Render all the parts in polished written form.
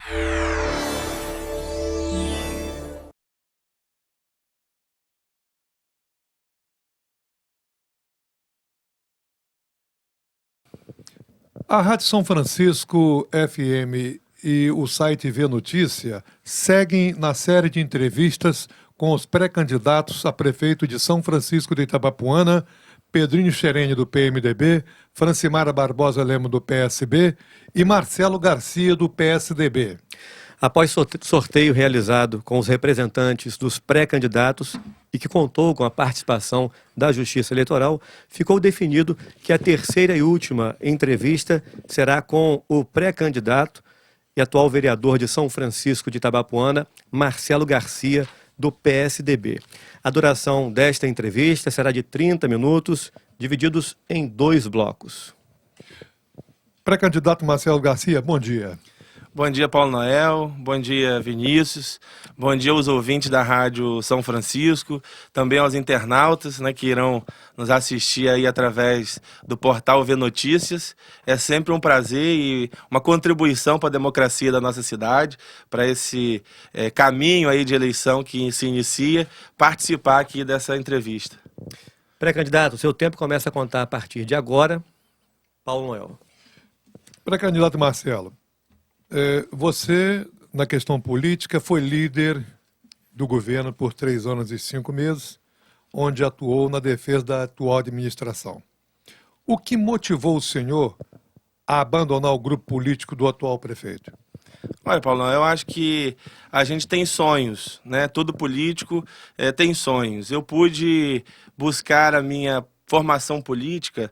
A Rádio São Francisco FM e o site V Notícia seguem na série de entrevistas com os pré-candidatos a prefeito de São Francisco de Itabapuana, Pedrinho Xerene, do PMDB, Francimara Barbosa Lemos, do PSB e Marcelo Garcia, do PSDB. Após sorteio realizado com os representantes dos pré-candidatos e que contou com a participação da Justiça Eleitoral, ficou definido que a terceira e última entrevista será com o pré-candidato e atual vereador de São Francisco de Itabapuana, Marcelo Garcia, do PSDB. A duração desta entrevista será de 30 minutos, divididos em 2 blocos. Pré-candidato Marcelo Garcia, bom dia. Bom dia, Paulo Noel. Bom dia, Vinícius. Bom dia aos ouvintes da Rádio São Francisco, também aos internautas, que irão nos assistir aí através do portal V Notícias. É sempre um prazer e uma contribuição para a democracia da nossa cidade, para esse caminho aí de eleição que se inicia, participar aqui dessa entrevista. Pré-candidato, seu tempo começa a contar a partir de agora. Paulo Noel. Pré-candidato Marcelo, você, na questão política, foi líder do governo por 3 anos e 5 meses, onde atuou na defesa da atual administração. O que motivou o senhor a abandonar o grupo político do atual prefeito? Olha, Paulo, eu acho que a gente tem sonhos, Todo político tem sonhos. Eu pude buscar a minha formação política,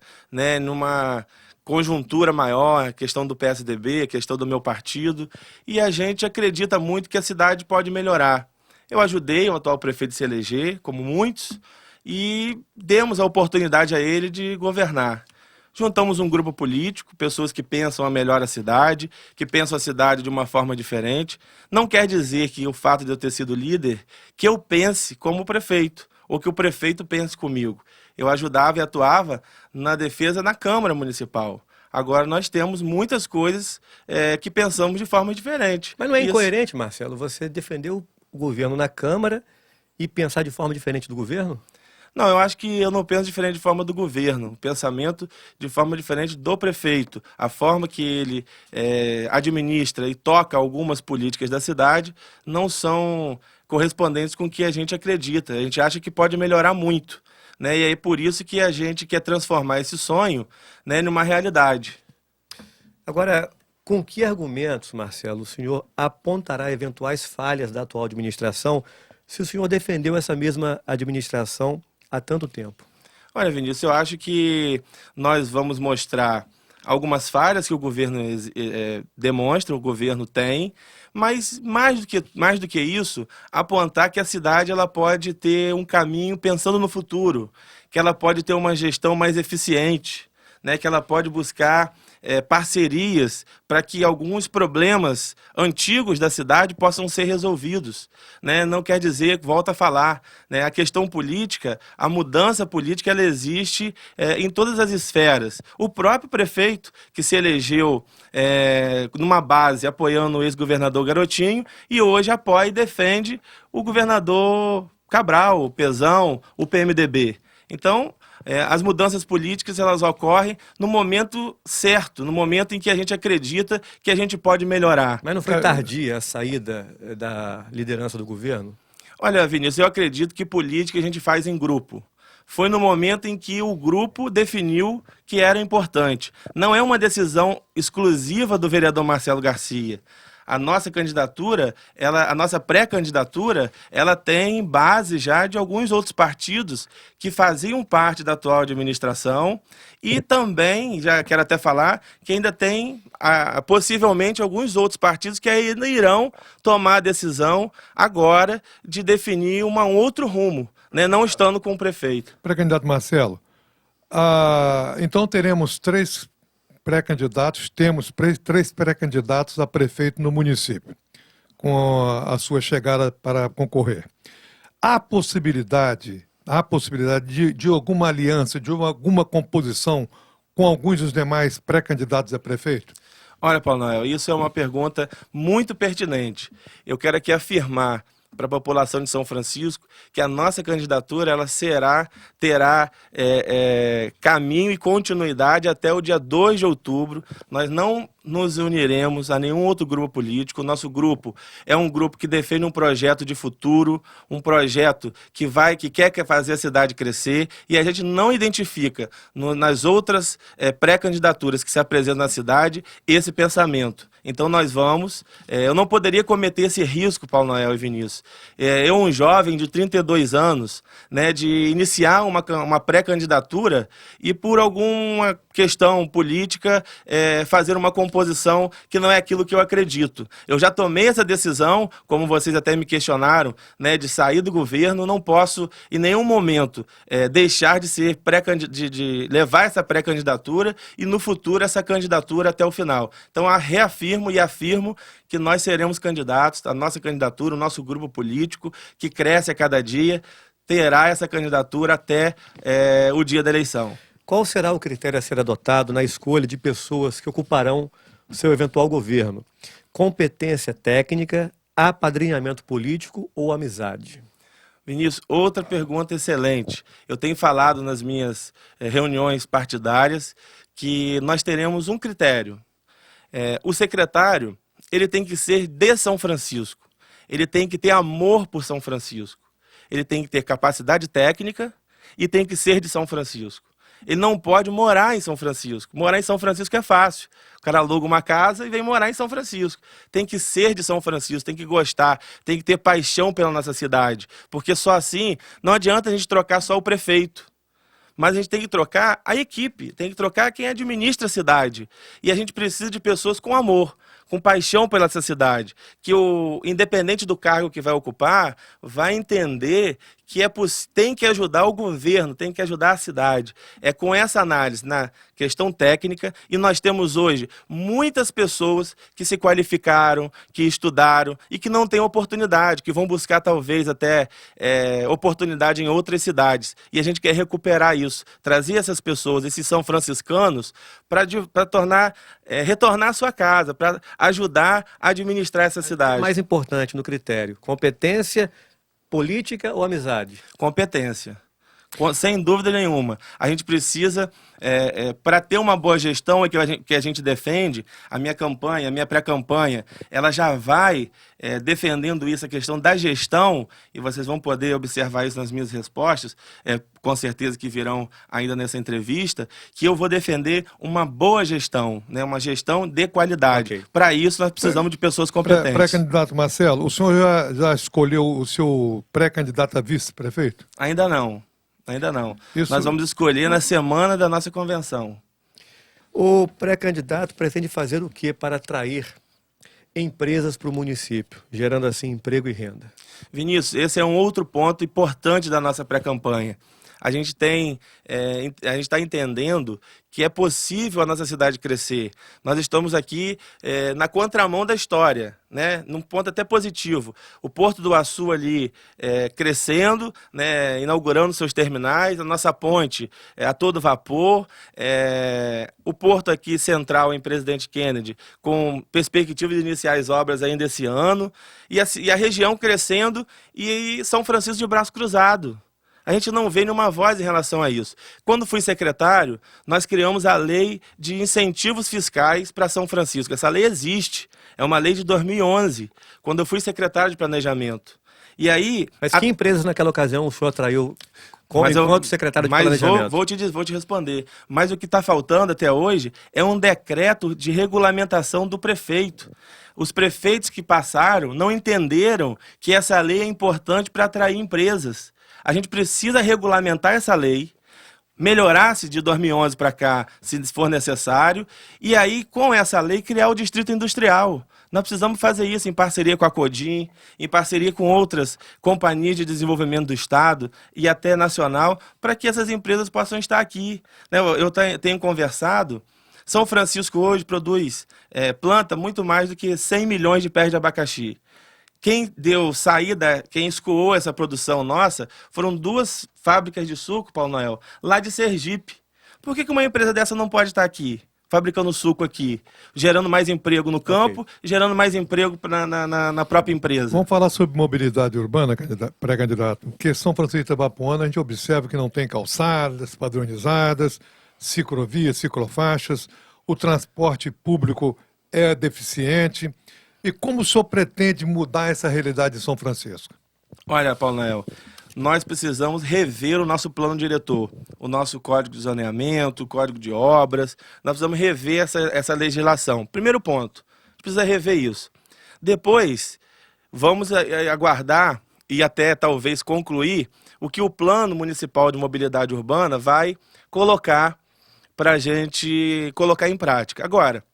numa conjuntura maior, a questão do PSDB, a questão do meu partido, e a gente acredita muito que a cidade pode melhorar. Eu ajudei o atual prefeito a se eleger, como muitos, e demos a oportunidade a ele de governar. Juntamos um grupo político, pessoas que pensam a melhor a cidade, que pensam a cidade de uma forma diferente. Não quer dizer que o fato de eu ter sido líder, que eu pense como prefeito, ou que o prefeito pense comigo. Eu ajudava e atuava na defesa na Câmara Municipal. Agora nós temos muitas coisas que pensamos de forma diferente. Mas não é incoerente, Marcelo, você defendeu o governo na Câmara e pensar de forma diferente do governo? Não, eu acho que eu não penso diferente de forma do governo. O pensamento de forma diferente do prefeito. A forma que ele administra e toca algumas políticas da cidade não são correspondentes com o que a gente acredita. A gente acha que pode melhorar muito. E é por isso que a gente quer transformar esse sonho numa realidade. Agora, com que argumentos, Marcelo, o senhor apontará eventuais falhas da atual administração se o senhor defendeu essa mesma administração há tanto tempo? Olha, Vinícius, eu acho que nós vamos mostrar algumas falhas que o governo demonstra, o governo tem, mas mais do que isso, apontar que a cidade ela pode ter um caminho pensando no futuro, que ela pode ter uma gestão mais eficiente, que ela pode buscar parcerias para que alguns problemas antigos da cidade possam ser resolvidos. Não quer dizer, volto a falar, a questão política, a mudança política, ela existe em todas as esferas. O próprio prefeito, que se elegeu numa base apoiando o ex-governador Garotinho, e hoje apoia e defende o governador Cabral, o Pezão, o PMDB. Então, as mudanças políticas elas ocorrem no momento certo, no momento em que a gente acredita que a gente pode melhorar. Mas não foi tardia a saída da liderança do governo? Olha, Vinícius, eu acredito que política a gente faz em grupo. Foi no momento em que o grupo definiu que era importante. Não é uma decisão exclusiva do vereador Marcelo Garcia. A nossa candidatura, a nossa pré-candidatura, ela tem base já de alguns outros partidos que faziam parte da atual administração e também, já quero até falar, que ainda tem possivelmente alguns outros partidos que ainda irão tomar a decisão agora de definir um outro rumo, não estando com o prefeito. Pré-candidato Marcelo, então teremos 3 pré-candidatos, temos 3 pré-candidatos a prefeito no município, com a sua chegada para concorrer. Há possibilidade de alguma aliança, de alguma composição com alguns dos demais pré-candidatos a prefeito? Olha, Paulo Noel, isso é uma pergunta muito pertinente. Eu quero aqui afirmar para a população de São Francisco que a nossa candidatura ela terá caminho e continuidade até o dia 2 de outubro. Nós não nos uniremos a nenhum outro grupo político. O nosso grupo é um grupo que defende um projeto de futuro, um projeto que quer fazer a cidade crescer, e a gente não identifica nas outras pré-candidaturas que se apresentam na cidade esse pensamento. Então nós vamos, eu não poderia cometer esse risco, Paulo Noel e Vinícius. Eu, um jovem de 32 anos, né, de iniciar uma pré-candidatura e por alguma questão política fazer uma composição que não é aquilo que eu acredito. Eu já tomei essa decisão, como vocês até me questionaram, né, de sair do governo. Não posso em nenhum momento deixar de ser de levar essa pré-candidatura e no futuro essa candidatura até o final. Então reafirmo e afirmo que nós seremos candidatos, a nossa candidatura, o nosso grupo político, que cresce a cada dia, terá essa candidatura até o dia da eleição. Qual será o critério a ser adotado na escolha de pessoas que ocuparão o seu eventual governo? Competência técnica, apadrinhamento político ou amizade? Vinícius, outra pergunta excelente. Eu tenho falado nas minhas reuniões partidárias que nós teremos um critério. O secretário, ele tem que ser de São Francisco. Ele tem que ter amor por São Francisco. Ele tem que ter capacidade técnica e tem que ser de São Francisco. Ele não pode morar em São Francisco. Morar em São Francisco é fácil. O cara aluga uma casa e vem morar em São Francisco. Tem que ser de São Francisco, tem que gostar, tem que ter paixão pela nossa cidade. Porque só assim, não adianta a gente trocar só o prefeito. Mas a gente tem que trocar a equipe, tem que trocar quem administra a cidade. E a gente precisa de pessoas com amor, com paixão pela essa cidade, que independente do cargo que vai ocupar, vai entender que tem que ajudar o governo, tem que ajudar a cidade. É com essa análise na questão técnica, e nós temos hoje muitas pessoas que se qualificaram, que estudaram e que não têm oportunidade, que vão buscar talvez até oportunidade em outras cidades. E a gente quer recuperar isso, trazer essas pessoas, esses são franciscanos, para retornar à sua casa, para ajudar a administrar essa cidade. O mais importante no critério, competência política ou amizade? Competência. Sem dúvida nenhuma. A gente precisa, para ter uma boa gestão que a gente defende, a minha campanha, a minha pré-campanha, ela já vai defendendo isso, a questão da gestão, e vocês vão poder observar isso nas minhas respostas, com certeza que virão ainda nessa entrevista, que eu vou defender uma boa gestão, né, uma gestão de qualidade. Okay. Para isso, nós precisamos de pessoas competentes. Pré-candidato Marcelo, o senhor já escolheu o seu pré-candidato a vice-prefeito? Ainda não. Ainda não. Nós vamos escolher na semana da nossa convenção. O pré-candidato pretende fazer o que para atrair empresas para o município, gerando assim emprego e renda? Vinícius, esse é um outro ponto importante da nossa pré-campanha. A gente está entendendo que é possível a nossa cidade crescer. Nós estamos aqui na contramão da história, né? Num ponto até positivo. O Porto do Açu ali crescendo, né? Inaugurando seus terminais, a nossa ponte a todo vapor, o porto aqui central em Presidente Kennedy, com perspectiva de iniciar as obras ainda esse ano, e a região crescendo e São Francisco de braço cruzado. A gente não vê nenhuma voz em relação a isso. Quando fui secretário, nós criamos a lei de incentivos fiscais para São Francisco. Essa lei existe, é uma lei de 2011, quando eu fui secretário de planejamento. E aí, mas que empresas naquela ocasião o senhor atraiu enquanto secretário de planejamento? Vou te responder. Mas o que está faltando até hoje é um decreto de regulamentação do prefeito. Os prefeitos que passaram não entenderam que essa lei é importante para atrair empresas. A gente precisa regulamentar essa lei, melhorar-se de 2011 para cá, se for necessário, e aí, com essa lei, criar o Distrito Industrial. Nós precisamos fazer isso em parceria com a Codim, em parceria com outras companhias de desenvolvimento do Estado e até nacional, para que essas empresas possam estar aqui. Eu tenho conversado, São Francisco hoje planta muito mais do que 100 milhões de pés de abacaxi. Quem deu saída, quem escoou essa produção nossa, foram 2 fábricas de suco, Paulo Noel, lá de Sergipe. Por que uma empresa dessa não pode estar aqui, fabricando suco aqui, gerando mais emprego no campo, gerando mais emprego na própria empresa. Vamos falar sobre mobilidade urbana, pré-candidato. Porque São Francisco de Itabapoana, a gente observa que não tem calçadas padronizadas, ciclovias, ciclofaixas, o transporte público é deficiente. E como o senhor pretende mudar essa realidade de São Francisco? Olha, Paulo Nael, nós precisamos rever o nosso plano diretor, o nosso código de zoneamento, o código de obras. Nós precisamos rever essa legislação. Primeiro ponto, a gente precisa rever isso. Depois, vamos aguardar e até talvez concluir o que o Plano Municipal de Mobilidade Urbana vai colocar para a gente colocar em prática. Agora,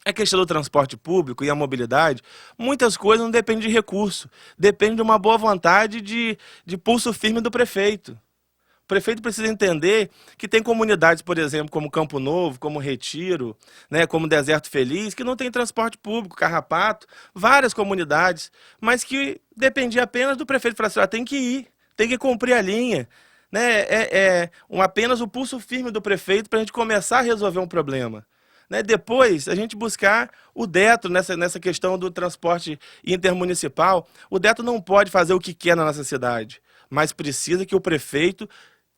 a questão do transporte público e a mobilidade, muitas coisas não dependem de recurso, depende de uma boa vontade de pulso firme do prefeito. O prefeito precisa entender que tem comunidades, por exemplo, como Campo Novo, como Retiro, né, como Deserto Feliz, que não tem transporte público, Carrapato, várias comunidades, mas que dependia apenas do prefeito falar assim, tem que ir, tem que cumprir a linha. Né, apenas o pulso firme do prefeito para a gente começar a resolver um problema. Né, depois, a gente buscar o Detro nessa questão do transporte intermunicipal. O Detro não pode fazer o que quer na nossa cidade, mas precisa que o prefeito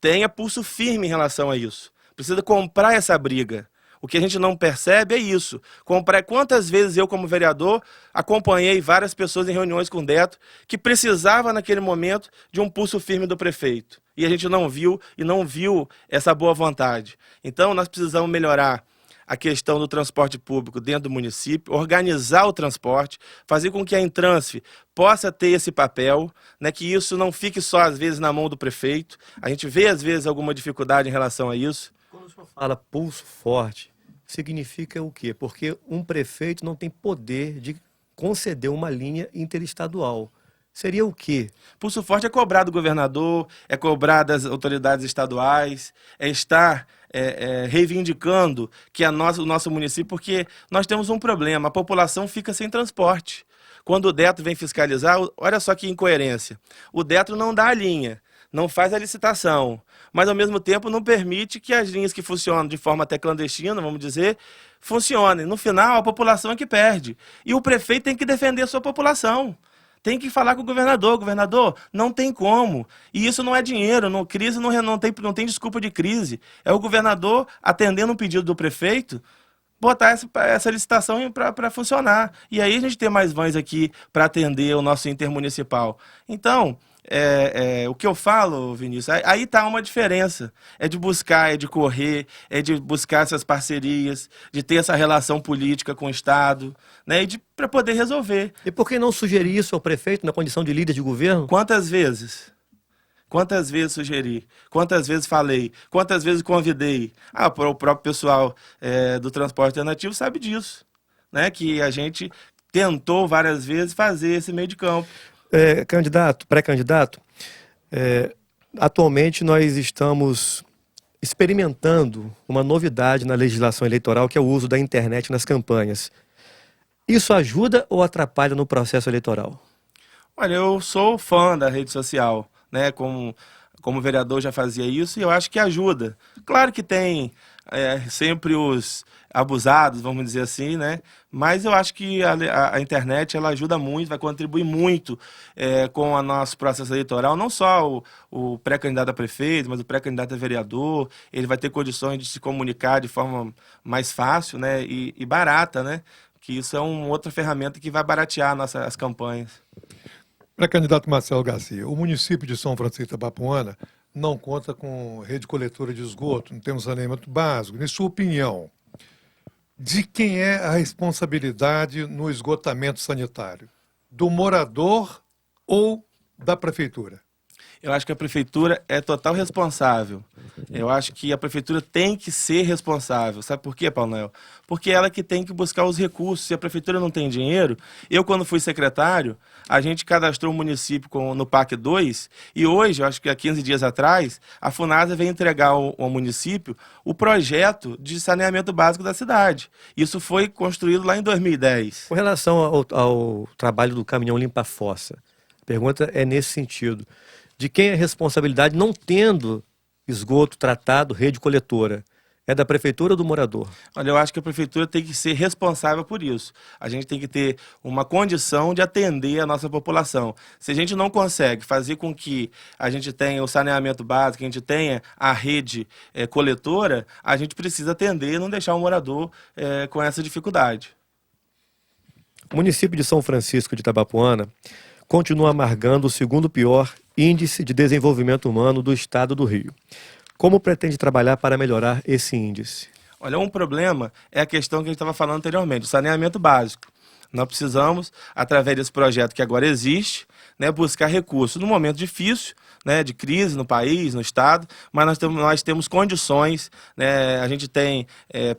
tenha pulso firme em relação a isso. Precisa comprar essa briga. O que a gente não percebe é isso. Quantas vezes eu, como vereador, acompanhei várias pessoas em reuniões com o Detro que precisava, naquele momento, de um pulso firme do prefeito. E a gente não viu essa boa vontade. Então, nós precisamos melhorar a questão do transporte público dentro do município, organizar o transporte, fazer com que a Intransf possa ter esse papel, né, que isso não fique só, às vezes, na mão do prefeito. A gente vê, às vezes, alguma dificuldade em relação a isso. Quando o senhor fala pulso forte, significa o quê? Porque um prefeito não tem poder de conceder uma linha interestadual. Seria o quê? Pulso forte é cobrar do governador, é cobrar das autoridades estaduais, é estar reivindicando que o nosso município, porque nós temos um problema, a população fica sem transporte. Quando o Detro vem fiscalizar, olha só que incoerência, o Detro não dá a linha, não faz a licitação, mas ao mesmo tempo não permite que as linhas que funcionam de forma até clandestina, vamos dizer, funcionem. No final, a população é que perde. E o prefeito tem que defender a sua população. Tem que falar com o governador, não tem como. E isso não é dinheiro, crise não tem desculpa de crise. É o governador atendendo um pedido do prefeito, botar essa licitação para funcionar. E aí a gente tem mais vans aqui para atender o nosso intermunicipal. Então, o que eu falo, Vinícius, aí está uma diferença. É de buscar, é de correr, é de buscar essas parcerias, de ter essa relação política com o Estado, né, e para poder resolver. E por que não sugerir isso ao prefeito na condição de líder de governo? Quantas vezes? Quantas vezes sugeri? Quantas vezes falei? Quantas vezes convidei? O próprio pessoal do transporte alternativo sabe disso, né, que a gente tentou várias vezes fazer esse meio de campo. Pré-candidato, atualmente nós estamos experimentando uma novidade na legislação eleitoral, que é o uso da internet nas campanhas. Isso ajuda ou atrapalha no processo eleitoral? Olha, eu sou fã da rede social, né? Como vereador já fazia isso e eu acho que ajuda. Claro que tem sempre os abusados, vamos dizer assim, né? Mas eu acho que a internet ela ajuda muito, vai contribuir muito com o nosso processo eleitoral, não só o pré-candidato a prefeito, mas o pré-candidato a vereador. Ele vai ter condições de se comunicar de forma mais fácil, né? E barata, né? Que isso é uma outra ferramenta que vai baratear as campanhas. Pré-candidato Marcelo Garcia, o município de São Francisco de Itabapoana não conta com rede coletora de esgoto, não tem um saneamento básico. Em sua opinião, de quem é a responsabilidade no esgotamento sanitário? Do morador ou da prefeitura? Eu acho que a prefeitura é total responsável. Eu acho que a prefeitura tem que ser responsável. Sabe por quê, Paulo Noel? Porque ela que tem que buscar os recursos. Se a prefeitura não tem dinheiro... Eu, quando fui secretário, a gente cadastrou o município no PAC 2 e hoje, eu acho que há 15 dias atrás, a Funasa veio entregar ao município o projeto de saneamento básico da cidade. Isso foi construído lá em 2010. Com relação ao trabalho do caminhão limpa-fossa, a pergunta é nesse sentido. De quem é a responsabilidade não tendo esgoto tratado, rede coletora? É da prefeitura ou do morador? Olha, eu acho que a prefeitura tem que ser responsável por isso. A gente tem que ter uma condição de atender a nossa população. Se a gente não consegue fazer com que a gente tenha o saneamento básico, a gente tenha a rede coletora, a gente precisa atender e não deixar o morador com essa dificuldade. O município de São Francisco de Itabapoana continua amargando o segundo pior índice de desenvolvimento humano do estado do Rio. Como pretende trabalhar para melhorar esse índice? Olha, um problema é a questão que a gente estava falando anteriormente, o saneamento básico. Nós precisamos, através desse projeto que agora existe, né, buscar recursos num momento difícil, né, de crise no país, no estado, mas nós temos condições, né, a gente tem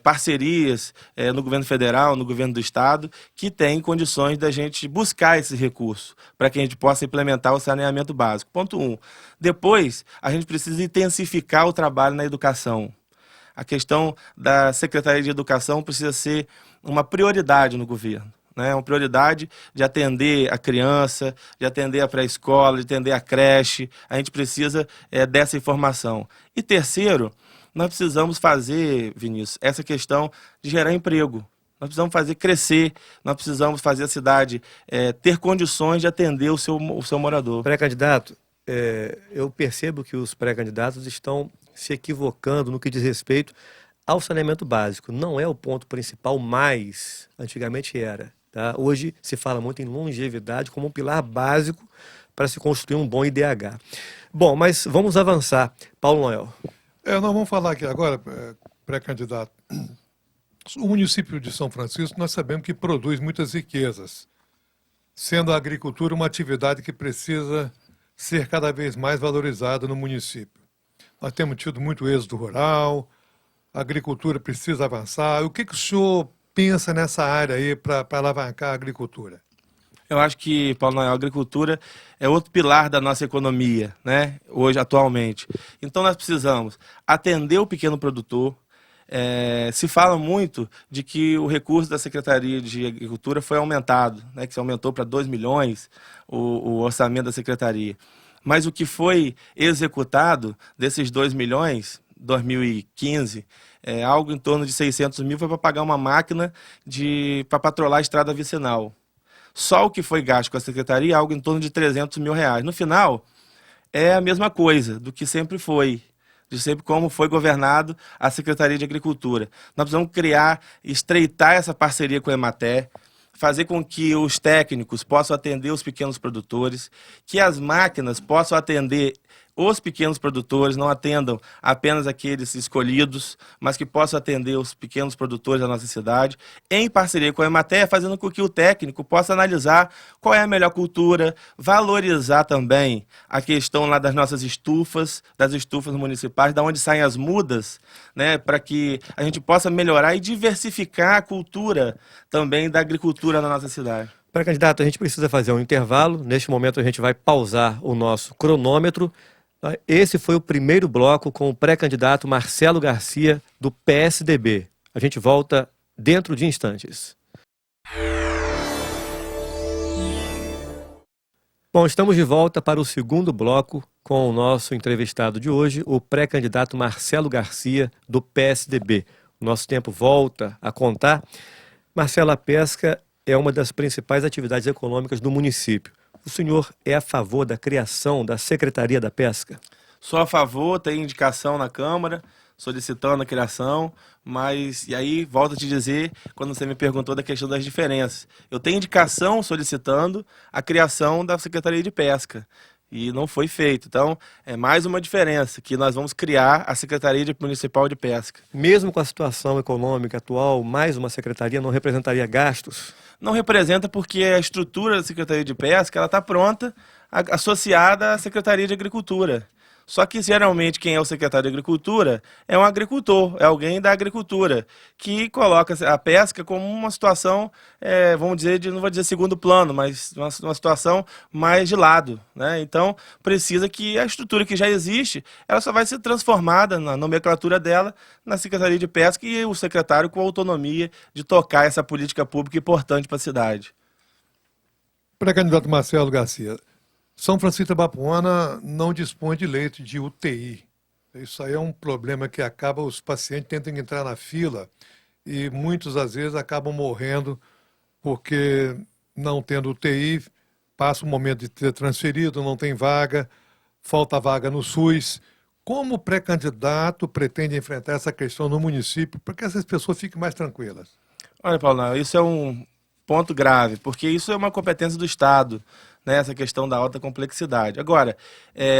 parcerias no governo federal, no governo do estado, que tem condições da gente buscar esses recursos para que a gente possa implementar o saneamento básico. Ponto 1. Depois, a gente precisa intensificar o trabalho na educação. A questão da Secretaria de Educação precisa ser uma prioridade no governo. Né, uma prioridade de atender a criança, de atender a pré-escola, de atender a creche. A gente precisa dessa informação. E terceiro, nós precisamos fazer, Vinícius, essa questão de gerar emprego. Nós precisamos fazer crescer, nós precisamos fazer a cidade ter condições de atender o seu morador. Pré-candidato, eu percebo que os pré-candidatos estão se equivocando no que diz respeito ao saneamento básico. Não é o ponto principal, mas antigamente era. Tá? Hoje se fala muito em longevidade como um pilar básico para se construir um bom IDH. Bom, mas vamos avançar. Paulo Noel. Nós vamos falar aqui agora, pré-candidato. O município de São Francisco, nós sabemos que produz muitas riquezas, sendo a agricultura uma atividade que precisa ser cada vez mais valorizada no município. Nós temos tido muito êxodo rural, a agricultura precisa avançar. O que o senhor pensa nessa área aí para alavancar a agricultura? Eu acho que, Paulo Noel, a agricultura é outro pilar da nossa economia, né? Hoje, atualmente. Então, nós precisamos atender o pequeno produtor. Se fala muito de que o recurso da Secretaria de Agricultura foi aumentado, né? Que se aumentou para 2 milhões o orçamento da Secretaria. Mas o que foi executado desses 2 milhões, 2015, algo em torno de 600 mil foi para pagar uma máquina para patrolar a estrada vicinal. Só o que foi gasto com a secretaria, algo em torno de 300 mil reais. No final, é a mesma coisa do que sempre foi, de sempre como foi governado a Secretaria de Agricultura. Nós precisamos estreitar essa parceria com a Emater, fazer com que os técnicos possam atender os pequenos produtores, que as máquinas possam atender os pequenos produtores, não atendam apenas aqueles escolhidos, mas que possam atender os pequenos produtores da nossa cidade, em parceria com a Emater, fazendo com que o técnico possa analisar qual é a melhor cultura, valorizar também a questão lá das nossas estufas, das estufas municipais, da onde saem as mudas, né, para que a gente possa melhorar e diversificar a cultura também da agricultura na nossa cidade. Pré-candidato, a gente precisa fazer um intervalo. Neste momento a gente vai pausar o nosso cronômetro. Esse foi o primeiro bloco com o pré-candidato Marcelo Garcia, do PSDB. A gente volta dentro de instantes. Bom, estamos de volta para o segundo bloco com o nosso entrevistado de hoje, o pré-candidato Marcelo Garcia, do PSDB. O nosso tempo volta a contar. Marcelo, a pesca é uma das principais atividades econômicas do município. O senhor é a favor da criação da Secretaria da Pesca? Sou a favor, tem indicação na Câmara, solicitando a criação, mas, e aí, volto a te dizer, quando você me perguntou da questão das diferenças, eu tenho indicação solicitando a criação da Secretaria de Pesca, e não foi feito. Então, é mais uma diferença, que nós vamos criar a Secretaria Municipal de Pesca. Mesmo com a situação econômica atual, mais uma secretaria não representaria gastos? Não representa porque a estrutura da Secretaria de Pesca está pronta, associada à Secretaria de Agricultura. Só que, geralmente, quem é o secretário de Agricultura é um agricultor, é alguém da agricultura, que coloca a pesca como uma situação, vamos dizer, não vou dizer segundo plano, mas uma situação mais de lado, né? Então, precisa que a estrutura que já existe, ela só vai ser transformada na nomenclatura dela na Secretaria de Pesca e o secretário com autonomia de tocar essa política pública importante para a cidade. Pré-candidato Marcelo Garcia, São Francisco de Itabapoana não dispõe de leito de UTI. Isso aí é um problema que acaba, os pacientes tentam entrar na fila e muitos, às vezes, acabam morrendo porque não tendo UTI, passa o momento de ter transferido, não tem vaga, falta vaga no SUS. Como o pré-candidato pretende enfrentar essa questão no município para que essas pessoas fiquem mais tranquilas? Olha, Paulo, isso é um ponto grave, porque isso é uma competência do Estado, né, essa questão da alta complexidade. Agora,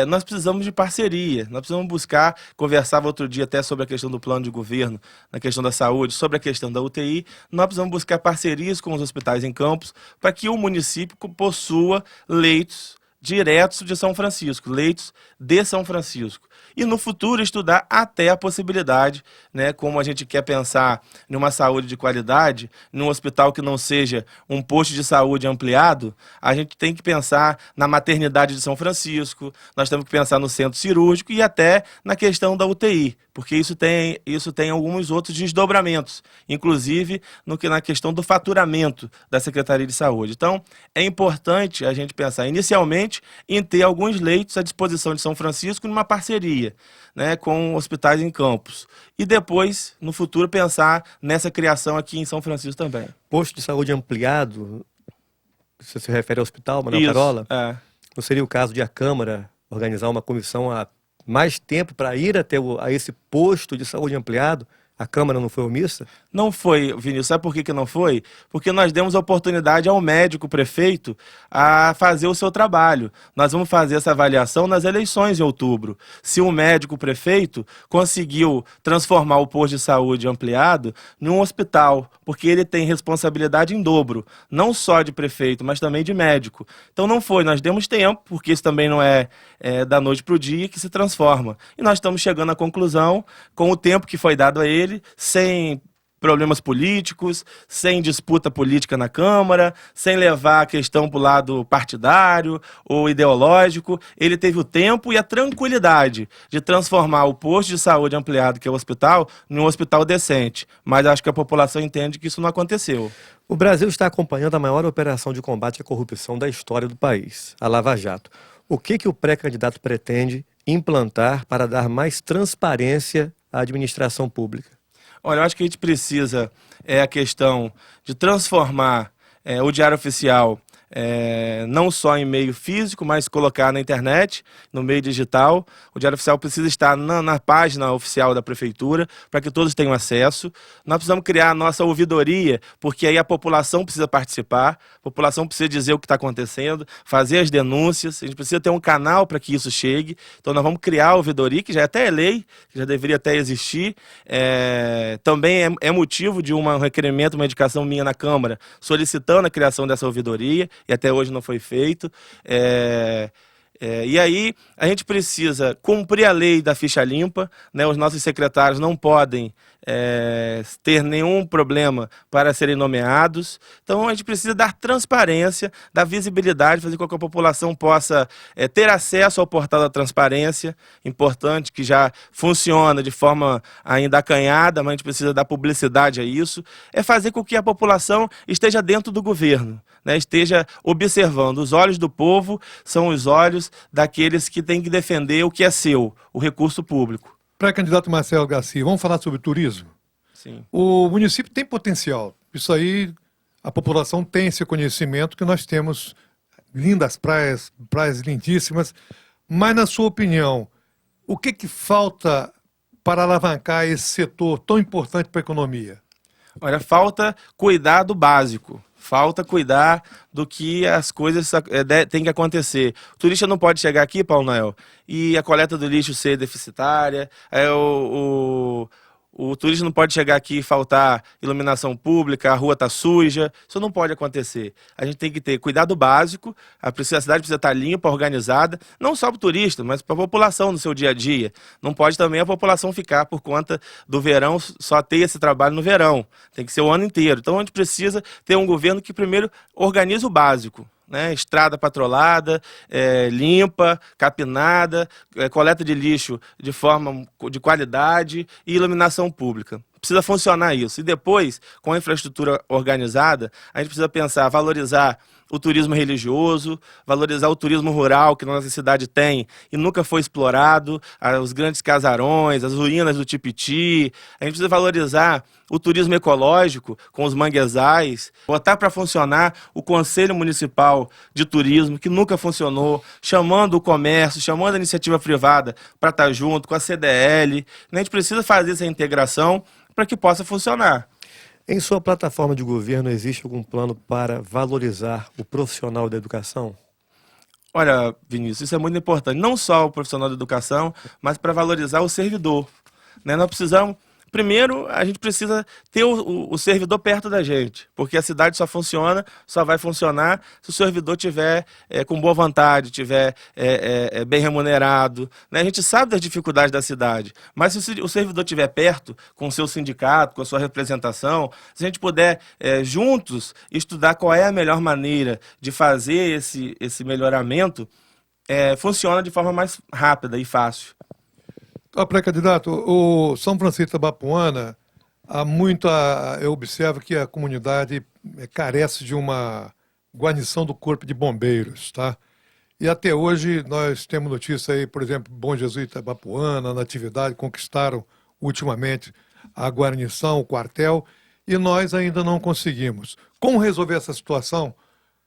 nós precisamos de parceria, nós precisamos buscar, conversava outro dia até sobre a questão do plano de governo, na questão da saúde, sobre a questão da UTI, nós precisamos buscar parcerias com os hospitais em campos para que o município possua leitos diretos de São Francisco, leitos de São Francisco. E no futuro estudar até a possibilidade, né, como a gente quer pensar numa saúde de qualidade, num hospital que não seja um posto de saúde ampliado, a gente tem que pensar na maternidade de São Francisco, nós temos que pensar no centro cirúrgico e até na questão da UTI, porque isso tem alguns outros desdobramentos, inclusive na questão do faturamento da Secretaria de Saúde. Então, é importante a gente pensar inicialmente em ter alguns leitos à disposição de São Francisco numa parceria, né, com hospitais em campos. E depois, no futuro, pensar nessa criação aqui em São Francisco também. Posto de saúde ampliado, você se refere ao hospital, Manuel Isso, Carola? é. Não seria o caso de a Câmara organizar uma comissão há mais tempo para ir até a esse posto de saúde ampliado? A Câmara não foi omissa? Não foi, Vinícius. Sabe por que não foi? Porque nós demos a oportunidade ao médico prefeito a fazer o seu trabalho. Nós vamos fazer essa avaliação nas eleições de outubro. Se o médico prefeito conseguiu transformar o posto de saúde ampliado num hospital, porque ele tem responsabilidade em dobro, não só de prefeito, mas também de médico. Então não foi, nós demos tempo, porque isso também não é da noite para o dia que se transforma. E nós estamos chegando à conclusão, com o tempo que foi dado a ele, sem problemas políticos, sem disputa política na Câmara, sem levar a questão para o lado partidário ou ideológico. Ele teve o tempo e a tranquilidade de transformar o posto de saúde ampliado, que é o hospital, num hospital decente. Mas acho que a população entende que isso não aconteceu. O Brasil está acompanhando a maior operação de combate à corrupção da história do país, a Lava Jato. O que o pré-candidato pretende implantar para dar mais transparência à administração pública? Olha, eu acho que a gente precisa a questão de transformar o Diário Oficial não só em meio físico, mas colocar na internet, no meio digital. O Diário Oficial precisa estar na página oficial da Prefeitura, para que todos tenham acesso. Nós precisamos criar a nossa ouvidoria, porque aí a população precisa participar, a população precisa dizer o que está acontecendo, fazer as denúncias, a gente precisa ter um canal para que isso chegue. Então nós vamos criar a ouvidoria, que já até é lei, que já deveria até existir. Também é motivo de um requerimento, uma indicação minha na Câmara, solicitando a criação dessa ouvidoria, e até hoje não foi feito. E aí a gente precisa cumprir a lei da ficha limpa, né? Os nossos secretários não podem ter nenhum problema para serem nomeados. Então a gente precisa dar transparência, dar visibilidade, fazer com que a população possa ter acesso ao portal da transparência, importante, que já funciona de forma ainda acanhada, mas a gente precisa dar publicidade a isso. É fazer com que a população esteja dentro do governo, né? Esteja observando. Os olhos do povo são os olhos daqueles que têm que defender o que é seu, o recurso público. Pré-candidato Marcelo Garcia, vamos falar sobre turismo? Sim. O município tem potencial. Isso aí, a população tem esse conhecimento que nós temos lindas praias, praias lindíssimas. Mas, na sua opinião, o que falta para alavancar esse setor tão importante para a economia? Olha, falta cuidar do básico. Falta cuidar do que as coisas têm que acontecer. O turista não pode chegar aqui, Paulo Noel, e a coleta do lixo ser deficitária, o turista não pode chegar aqui e faltar iluminação pública, a rua está suja. Isso não pode acontecer. A gente tem que ter cuidado básico, a cidade precisa estar limpa, organizada, não só para o turista, mas para a população no seu dia a dia. Não pode também a população ficar por conta do verão, só ter esse trabalho no verão. Tem que ser o ano inteiro. Então a gente precisa ter um governo que primeiro organize o básico, né? Estrada patrolada, limpa, capinada, coleta de lixo de forma de qualidade e iluminação pública. Precisa funcionar isso. E depois, com a infraestrutura organizada, a gente precisa pensar, valorizar o turismo religioso, valorizar o turismo rural que nossa cidade tem e nunca foi explorado, os grandes casarões, as ruínas do Tipiti. A gente precisa valorizar o turismo ecológico com os manguezais, botar para funcionar o Conselho Municipal de Turismo, que nunca funcionou, chamando o comércio, chamando a iniciativa privada para estar junto com a CDL. A gente precisa fazer essa integração para que possa funcionar. Em sua plataforma de governo, existe algum plano para valorizar o profissional da educação? Olha, Vinícius, isso é muito importante. Não só o profissional da educação, mas para valorizar o servidor. Né? Nós precisamos... Primeiro, a gente precisa ter o servidor perto da gente, porque a cidade só funciona, só vai funcionar se o servidor estiver com boa vontade, estiver bem remunerado. Né? A gente sabe das dificuldades da cidade, mas se o servidor estiver perto, com o seu sindicato, com a sua representação, se a gente puder juntos estudar qual é a melhor maneira de fazer esse melhoramento, funciona de forma mais rápida e fácil. Pré-candidato, o São Francisco de Itabapoana, eu observo que a comunidade carece de uma guarnição do Corpo de Bombeiros, tá? E até hoje nós temos notícia aí, por exemplo, Bom Jesus de Itabapoana, Natividade, conquistaram ultimamente a guarnição, o quartel, e nós ainda não conseguimos. Como resolver essa situação,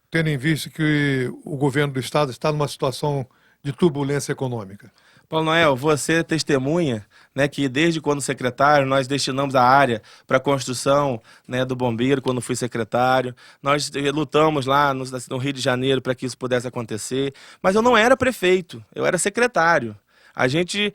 tendo em vista que o governo do estado está numa situação de turbulência econômica? Paulo Noel, você testemunha, né, que desde quando secretário nós destinamos a área para a construção, né, do bombeiro quando fui secretário. Nós lutamos lá no Rio de Janeiro para que isso pudesse acontecer, mas eu não era prefeito, eu era secretário. A gente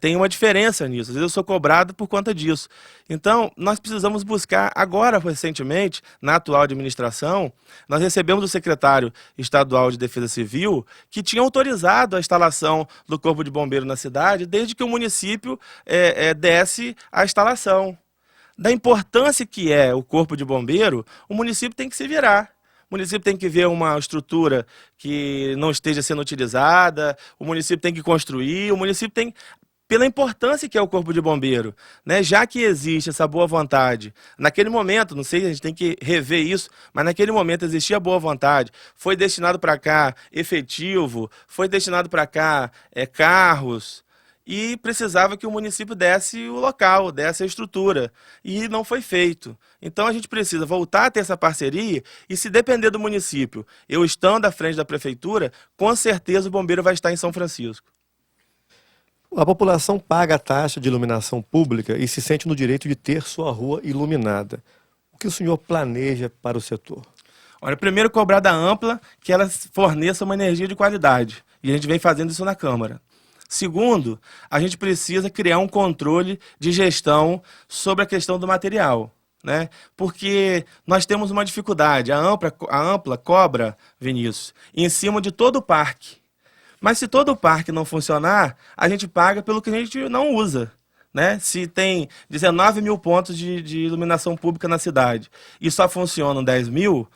tem uma diferença nisso, às vezes eu sou cobrado por conta disso. Então, nós precisamos buscar, agora, recentemente, na atual administração, nós recebemos o secretário estadual de Defesa Civil, que tinha autorizado a instalação do Corpo de Bombeiro na cidade, desde que o município desse a instalação. Da importância que é o Corpo de Bombeiro, o município tem que se virar. O município tem que ver uma estrutura que não esteja sendo utilizada, o município tem que construir, o município tem, pela importância que é o Corpo de Bombeiro, né? Já que existe essa boa vontade, naquele momento, não sei, a gente tem que rever isso, mas naquele momento existia boa vontade, foi destinado para cá efetivo, foi destinado para cá carros, e precisava que o município desse o local, desse a estrutura. E não foi feito. Então a gente precisa voltar a ter essa parceria e, se depender do município, eu estando à frente da prefeitura, com certeza o bombeiro vai estar em São Francisco. A população paga a taxa de iluminação pública e se sente no direito de ter sua rua iluminada. O que o senhor planeja para o setor? Olha, primeiro cobrar da Ampla que ela forneça uma energia de qualidade. E a gente vem fazendo isso na Câmara. Segundo, a gente precisa criar um controle de gestão sobre a questão do material, né? Porque nós temos uma dificuldade. A Ampla cobra, Vinícius, em cima de todo o parque. Mas se todo o parque não funcionar, a gente paga pelo que a gente não usa. Né? Se tem 19 mil pontos de iluminação pública na cidade e só funcionam 10 mil,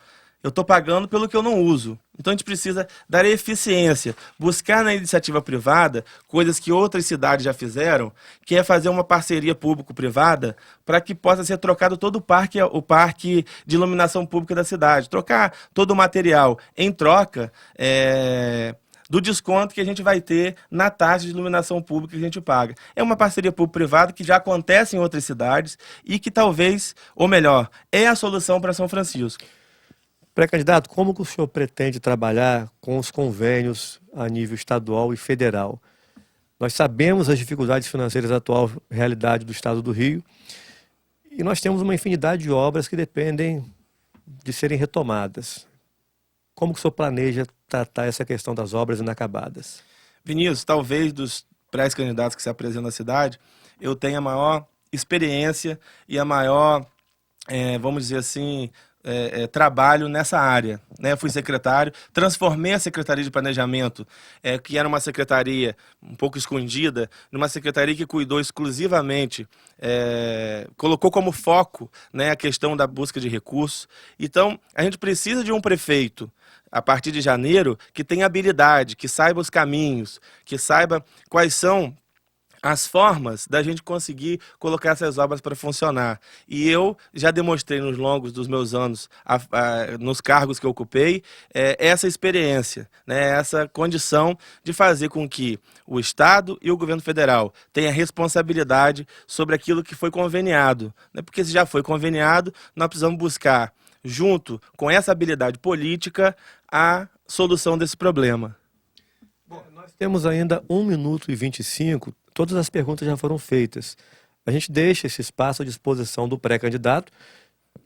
eu estou pagando pelo que eu não uso. Então a gente precisa dar eficiência, buscar na iniciativa privada coisas que outras cidades já fizeram, que é fazer uma parceria público-privada para que possa ser trocado todo o parque de iluminação pública da cidade. Trocar todo o material em troca do desconto que a gente vai ter na taxa de iluminação pública que a gente paga. É uma parceria público-privada que já acontece em outras cidades e que talvez, ou melhor, é a solução para São Francisco. Pré-candidato, como que o senhor pretende trabalhar com os convênios a nível estadual e federal? Nós sabemos as dificuldades financeiras da atual realidade do estado do Rio e nós temos uma infinidade de obras que dependem de serem retomadas. Como que o senhor planeja tratar essa questão das obras inacabadas? Vinícius, talvez dos pré-candidatos que se apresentam na cidade, eu tenha a maior experiência e a maior, vamos dizer assim, trabalho nessa área, né? Fui secretário, transformei a Secretaria de Planejamento, que era uma secretaria um pouco escondida, numa secretaria que cuidou exclusivamente, colocou como foco, né, a questão da busca de recursos. Então, a gente precisa de um prefeito, a partir de janeiro, que tenha habilidade, que saiba os caminhos, que saiba quais são as formas da gente conseguir colocar essas obras para funcionar. E eu já demonstrei nos longos dos meus anos, nos cargos que eu ocupei, essa experiência, né, essa condição de fazer com que o Estado e o governo federal tenham responsabilidade sobre aquilo que foi conveniado, né, porque se já foi conveniado, nós precisamos buscar, junto com essa habilidade política, a solução desse problema. Bom, nós temos ainda 1 minuto e 25. Todas as perguntas já foram feitas. A gente deixa esse espaço à disposição do pré-candidato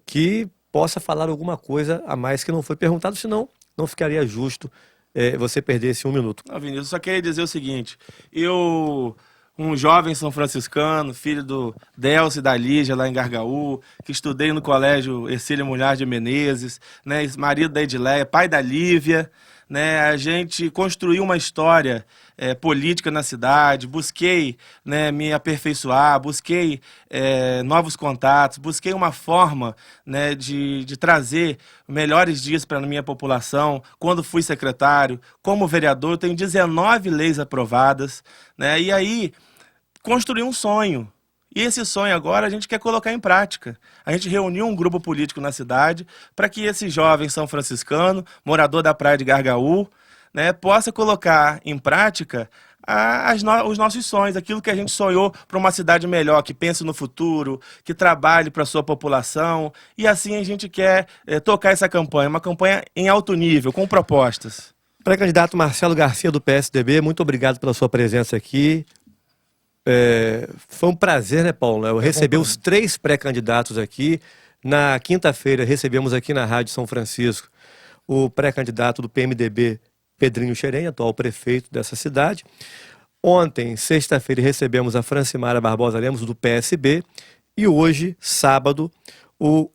que possa falar alguma coisa a mais que não foi perguntado, senão não ficaria justo você perder esse 1 minuto. Não, Vinícius, eu só queria dizer o seguinte, um jovem são franciscano, filho do Delcio e da Lígia, lá em Gargaú, que estudei no colégio Ercília Mulher de Menezes, né, marido da Edileia, pai da Lívia, né, a gente construiu uma história política na cidade, busquei, né, me aperfeiçoar, busquei novos contatos, busquei uma forma, né, de trazer melhores dias para a minha população. Quando fui secretário, como vereador, eu tenho 19 leis aprovadas, né, e aí construí um sonho. E esse sonho agora a gente quer colocar em prática. A gente reuniu um grupo político na cidade para que esse jovem são franciscano, morador da praia de Gargaú, né, possa colocar em prática os nossos sonhos, aquilo que a gente sonhou para uma cidade melhor, que pense no futuro, que trabalhe para a sua população. E assim a gente quer tocar essa campanha, uma campanha em alto nível, com propostas. Pré-candidato Marcelo Garcia, do PSDB, muito obrigado pela sua presença aqui. Foi um prazer, né, Paulo? Eu recebi os 3 pré-candidatos aqui. Na quinta-feira, recebemos aqui na Rádio São Francisco o pré-candidato do PMDB, Pedrinho Xerém, atual prefeito dessa cidade. Ontem, sexta-feira, recebemos a Francimara Barbosa Lemos, do PSB. E hoje, sábado, o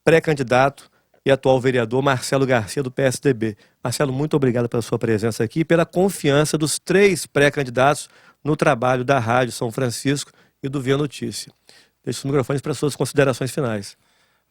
pré-candidato e atual vereador Marcelo Garcia, do PSDB. Marcelo, muito obrigado pela sua presença aqui e pela confiança dos 3 pré-candidatos no trabalho da Rádio São Francisco e do Via Notícia. Deixo os microfones para suas considerações finais.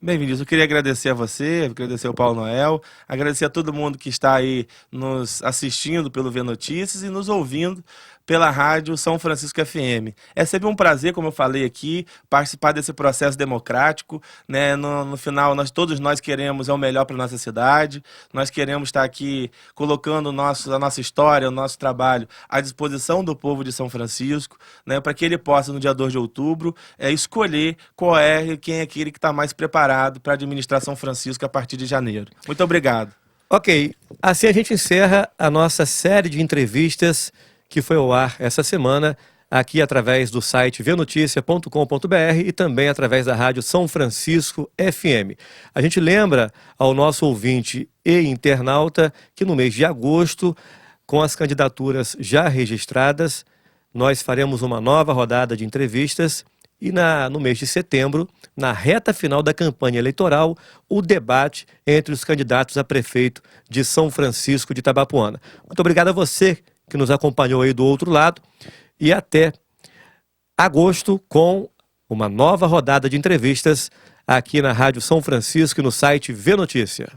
Bem, Vinícius, eu queria agradecer a você, agradecer ao Paulo Noel, agradecer a todo mundo que está aí nos assistindo pelo Via Notícias e nos ouvindo pela Rádio São Francisco FM. É sempre um prazer, como eu falei aqui, participar desse processo democrático, né? No final, todos nós queremos o melhor para a nossa cidade, nós queremos estar aqui colocando a nossa história, o nosso trabalho à disposição do povo de São Francisco, né? Para que ele possa, no dia 2 de outubro, escolher quem é aquele que está mais preparado para administrar São Francisco a partir de janeiro. Muito obrigado. Ok, assim a gente encerra a nossa série de entrevistas que foi ao ar essa semana, aqui através do site vianoticia.com.br e também através da Rádio São Francisco FM. A gente lembra ao nosso ouvinte e internauta que no mês de agosto, com as candidaturas já registradas, nós faremos uma nova rodada de entrevistas e no mês de setembro, na reta final da campanha eleitoral, o debate entre os candidatos a prefeito de São Francisco de Itabapoana. Muito obrigado a você que nos acompanhou aí do outro lado e até agosto com uma nova rodada de entrevistas aqui na Rádio São Francisco e no site Vê Notícia.